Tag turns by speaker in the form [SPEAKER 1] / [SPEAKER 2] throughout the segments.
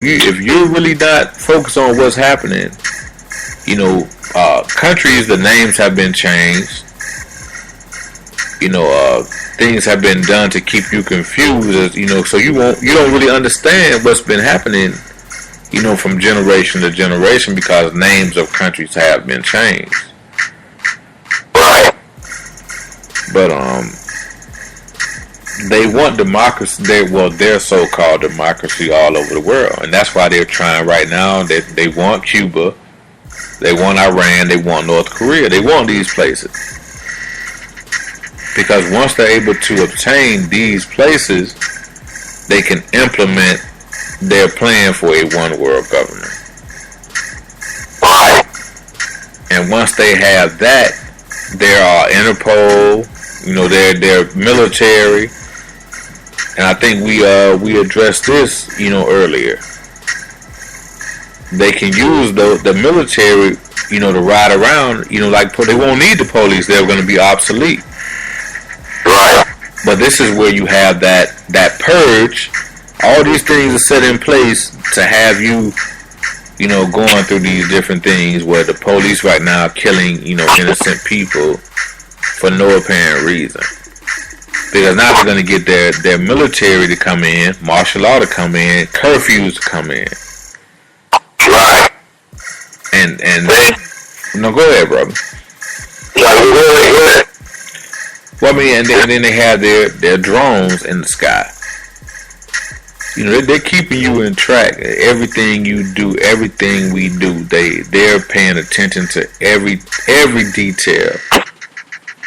[SPEAKER 1] if you're really not focused on what's happening, countries, the names have been changed. Things have been done to keep you confused. So you don't really understand what's been happening. From generation to generation because names of countries have been changed. But they want democracy. Their so-called democracy all over the world, and that's why they're trying right now. They want Cuba, they want Iran, they want North Korea, they want these places because once they're able to obtain these places, they can implement their plan for a one world government. And once they have that, there are Interpol, their military, and I think we addressed this, earlier. They can use the military, to ride around, like they won't need the police. They're going to be obsolete. But this is where you have that purge. All these things are set in place to have you, going through these different things where the police right now are killing, innocent people for no apparent reason. Because now they're going to get their military to come in, martial law to come in, curfews to come in. And no, go ahead, brother. Well, and then they have their drones in the sky. They're keeping you in track. Everything you do, everything we do, they're paying attention to every detail.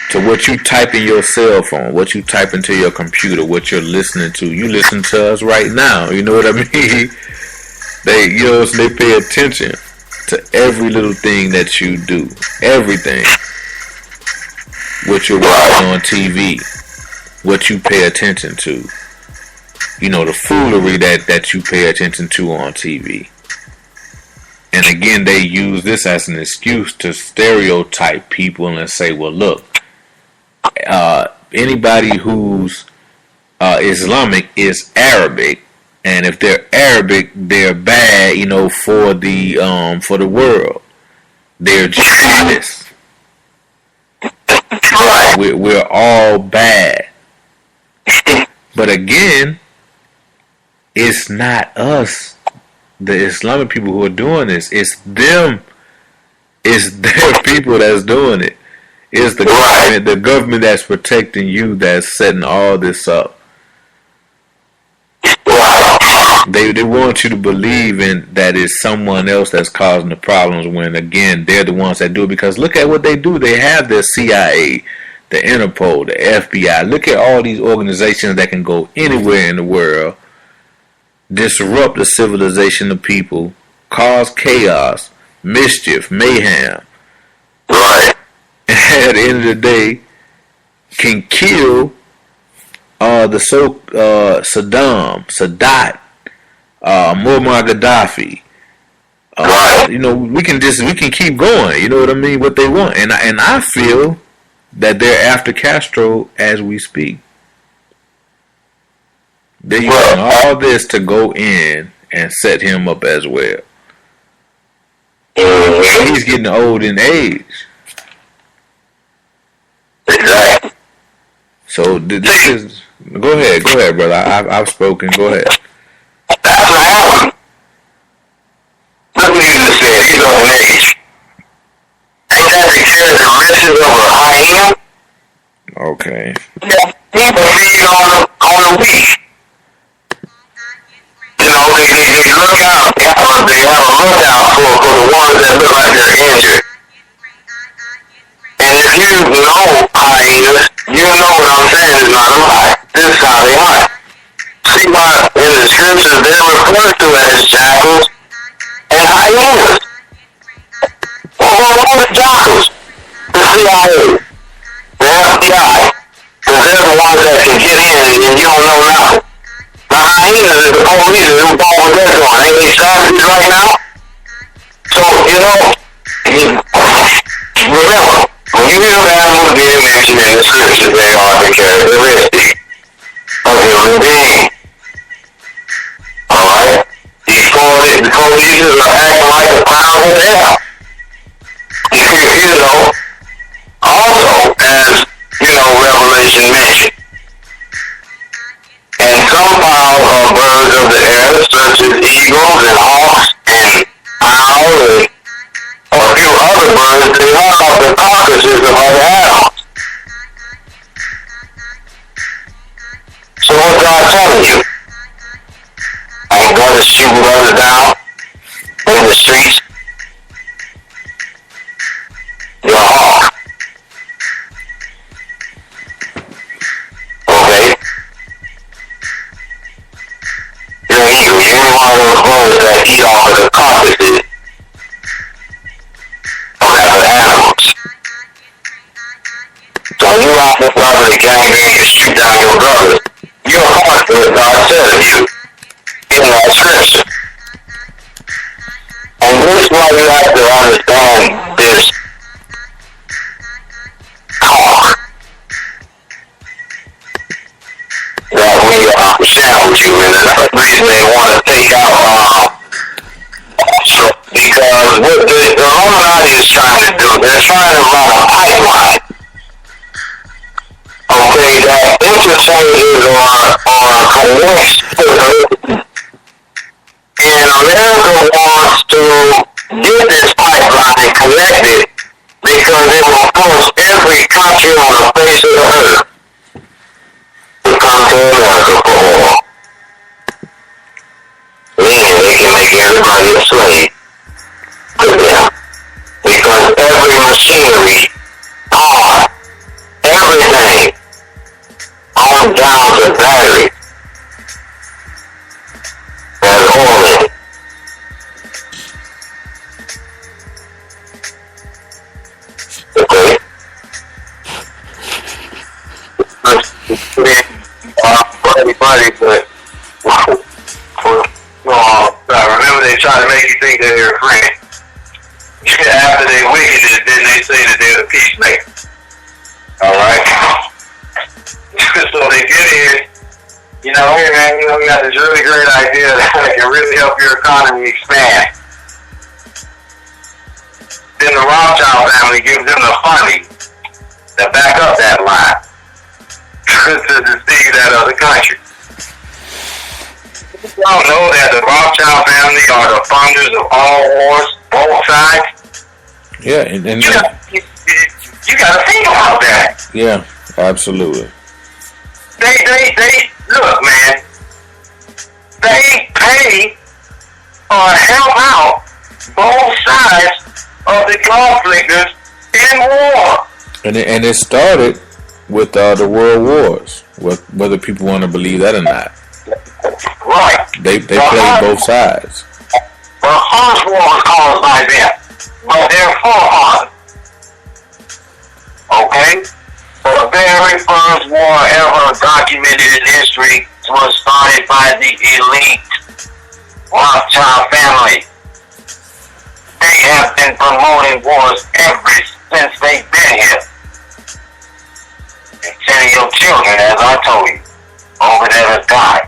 [SPEAKER 1] To what you type in your cell phone, what you type into your computer, what you're listening to. You listen to us right now. You know what I mean? They pay attention to every little thing that you do. Everything. What you're watching on TV. What you pay attention to. The foolery that you pay attention to on TV. And again, they use this as an excuse to stereotype people and say, well, look, anybody who's Islamic is Arabic, and if they're Arabic, they're bad, for the world. They're jihadists. We're all bad. But again, it's not us, the Islamic people, who are doing this. It's them. It's their people that's doing it. It's the government that's protecting you that's setting all this up. They want you to believe in that it's someone else that's causing the problems when, again, they're the ones that do it. Because look at what they do. They have the CIA, the Interpol, the FBI. Look at all these organizations that can go anywhere in the world, disrupt the civilization of people, cause chaos, mischief, mayhem. At the end of the day, can kill Sadat, Muammar Gaddafi. We can keep going. You know what I mean? What they want, and I feel that they're after Castro as we speak. They're using all this to go in and set him up as well. He's getting old in age.
[SPEAKER 2] Exactly.
[SPEAKER 1] So this is. Go ahead, brother. I've spoken. Go ahead.
[SPEAKER 2] That's what happened. Look what you just said. He's old in age. Ain't that the characteristics of a hyena?
[SPEAKER 1] Okay.
[SPEAKER 2] Yeah, people feed on the weak. They look out. They have a lookout for the ones that look like they're injured. And if you know hyenas, you know what I'm saying is not a lie. This is how they hunt. See why in the scriptures they're referred to as jackals and hyenas. Well, what are the jackals? The CIA, the FBI, because they're the ones that can get in and you don't know nothing. The hyenas is the police who know what they're doing. Ain't they savages right now? So, remember, when you hear animals being mentioned in the scriptures, they are the characteristic of human beings. Alright? These four police are acting like a pound of hell. Also, as Revelation mentioned, and some fowl are birds of the air, such as eagles and hawks and owls and a few other birds. They are the carcasses of other animals. So what's God telling you? Ain't gonna shoot others down in the streets. You're a hawk. Okay? You're an eagle. You're any one of those birds that eat off of the carcasses of other animals. So you out there brother that came in and shoot down your brothers. You're a hawk that God said of you in that scripture. And this is why you have to understand this talk that we share with you. And another reason they want to take out because what the Illuminati is trying to do, they're trying to run a pipeline, okay, that interchanges or connects to the. And America wants to get this pipeline connected because it will force every country on the face of the earth to come to America for oil. Meaning they can make everybody a slave to them. Because every machinery, power, everything, on down to battery, has oil in it. Okay? Buddy, but remember they try to make you think that they're a friend. After they wickedness, then they say that they're the peacemakers. Alright? So they get in, hey man, we got this really great idea that can really help your economy expand. Then the Rothschild family gives them the funding to back up that line to deceive that other country. You don't know that the Rothschild family are the funders of all wars, both sides?
[SPEAKER 1] Yeah, and
[SPEAKER 2] you gotta think about that.
[SPEAKER 1] Yeah, absolutely.
[SPEAKER 2] They look, man. They pay or help out both sides of the conflictors in war.
[SPEAKER 1] And it started with the world wars, whether people want to believe that or not.
[SPEAKER 2] Right.
[SPEAKER 1] They played both sides.
[SPEAKER 2] The first war was caused by them, but they're forefathers. Okay? The very first war ever documented in history was started by the elite Rothschild family. They have been promoting wars ever since they've been here. And telling your children, as I told you, over there have died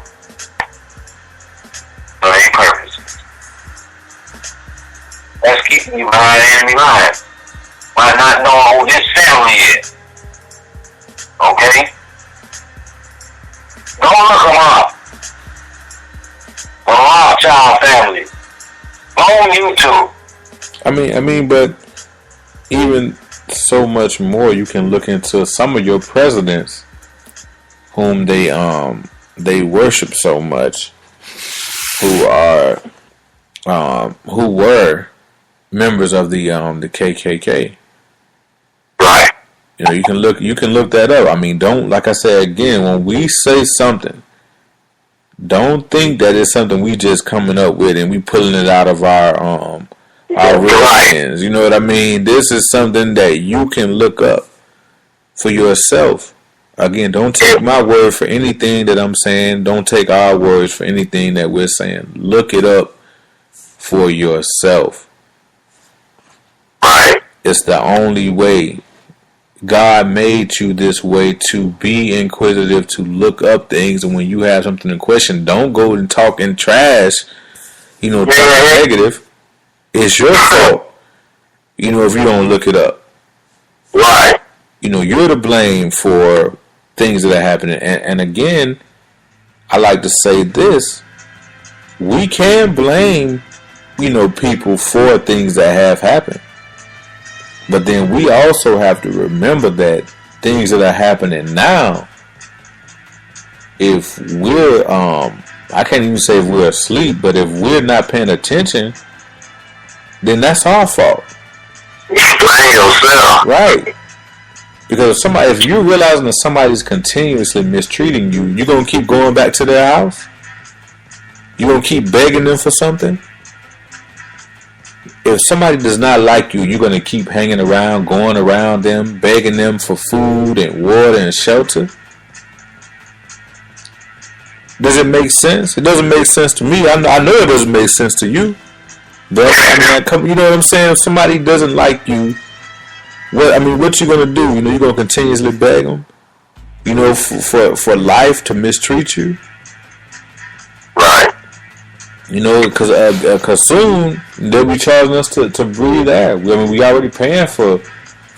[SPEAKER 2] for their purposes. That's keeping you behind enemy lines by not knowing who this family is. Okay? Go look them up. The Rothschild family. Go on YouTube.
[SPEAKER 1] I mean, but even so much more, you can look into some of your presidents, whom they worship so much, who were members of the KKK.
[SPEAKER 2] Right.
[SPEAKER 1] You can look that up. I mean, don't, like I said again, when we say something, don't think that it's something we just coming up with and we pulling it out of our real hands. You know what I mean? This is something that you can look up for yourself. Again, don't take my word for anything that I'm saying. Don't take our words for anything that we're saying. Look it up for yourself.
[SPEAKER 2] Right.
[SPEAKER 1] It's the only way. God made you this way, to be inquisitive, to look up things, and when you have something to question, don't go and talk in trash. Thinking negative, it's your fault. If you don't look it up.
[SPEAKER 2] Right.
[SPEAKER 1] You're to blame for things that are happening. And again, I like to say this. We can blame, people for things that have happened. But then we also have to remember that things that are happening now, if we're, I can't even say if we're asleep, but if we're not paying attention, then that's our fault.
[SPEAKER 2] Blame yourself.
[SPEAKER 1] Right. Because if you're realizing that somebody's continuously mistreating you, you're going to keep going back to their house? You're going to keep begging them for something? If somebody does not like you, you're going to keep hanging around, going around them, begging them for food and water and shelter? Does it make sense? It doesn't make sense to me. I know it doesn't make sense to you. But, you know what I'm saying? If somebody doesn't like you, what you gonna do? You're gonna continuously beg them, for life to mistreat you.
[SPEAKER 2] Right.
[SPEAKER 1] Because soon they'll be charging us to breathe air. We already paying for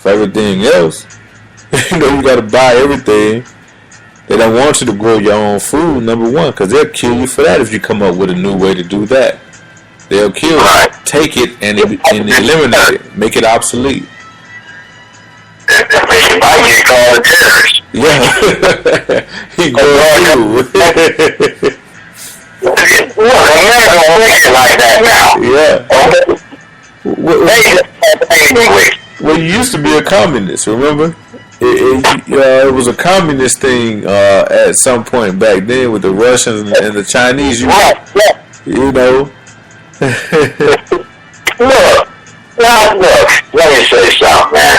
[SPEAKER 1] everything else. You got to buy everything. They don't want you to grow your own food. Number one, because they'll kill you for that if you come up with a new way to do that. They'll kill you, take it and eliminate it, make it obsolete.
[SPEAKER 2] He might get called a terrorist.
[SPEAKER 1] Yeah. He goes through.
[SPEAKER 2] Look, America don't make it like that now.
[SPEAKER 1] Yeah.
[SPEAKER 2] Okay?
[SPEAKER 1] Well, you used to be a communist, remember? It was a communist thing at some point back then with the Russians and the Chinese.
[SPEAKER 2] Look, let me say something, man.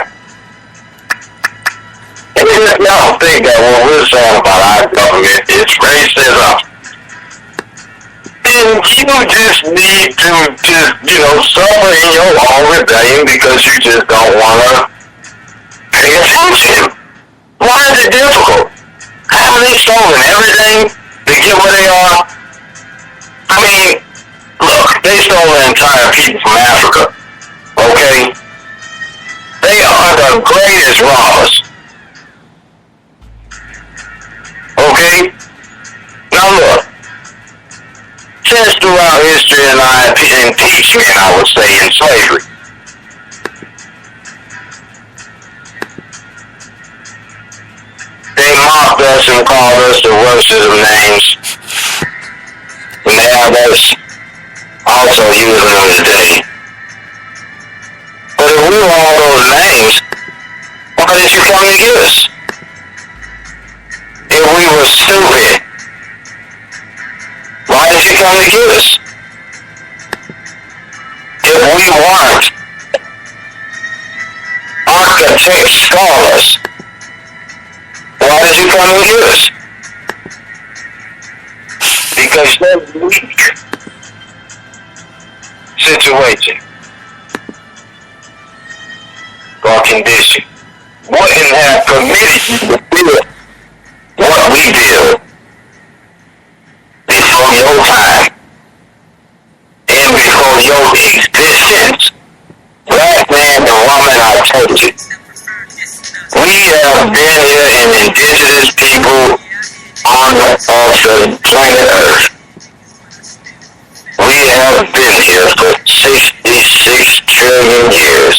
[SPEAKER 2] Y'all think that what we're saying about our government is racism. And you just need to suffer in your own rebellion because you just don't want to pay attention. Why is it difficult? Haven't they stolen everything to get where they are? I mean, look, they stole the entire people from Africa. Okay? They are the greatest robbers. Okay? Now look, since throughout history and impeachment, I would say, in slavery, they mocked us and called us the worstest of names. And they have us also using them today. But if we were all those names, why did you come to get us? If we were stupid, why did you come to get us? If we weren't architect scholars, why did you come to get us? Because you're weak situation or condition wouldn't have permitted you to do what we did before your time and before your existence. Black man and woman, I told you. We have been here in indigenous people on the planet Earth. We have been here for 66 trillion years.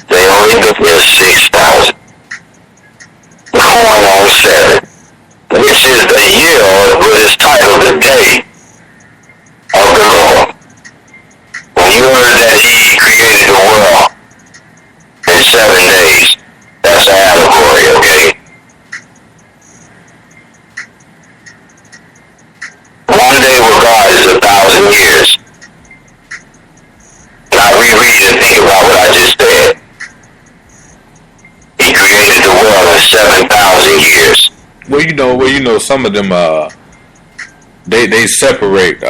[SPEAKER 2] They only been here 6,000. Going on 7, which is the year, or what is titled the day of the Lord. When you heard that He created the world in 7 days, that's an allegory, okay? One day with God is 1,000 years. Now reread and think about what I just said. He created the world in 7,000 years.
[SPEAKER 1] Well, some of them they separate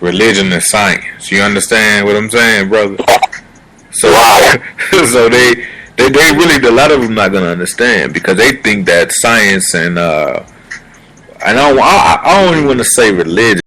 [SPEAKER 1] religion and science. You understand what I'm saying, brother? So so they really, a lot of them not gonna understand because they think that science and I don't even want to say religion.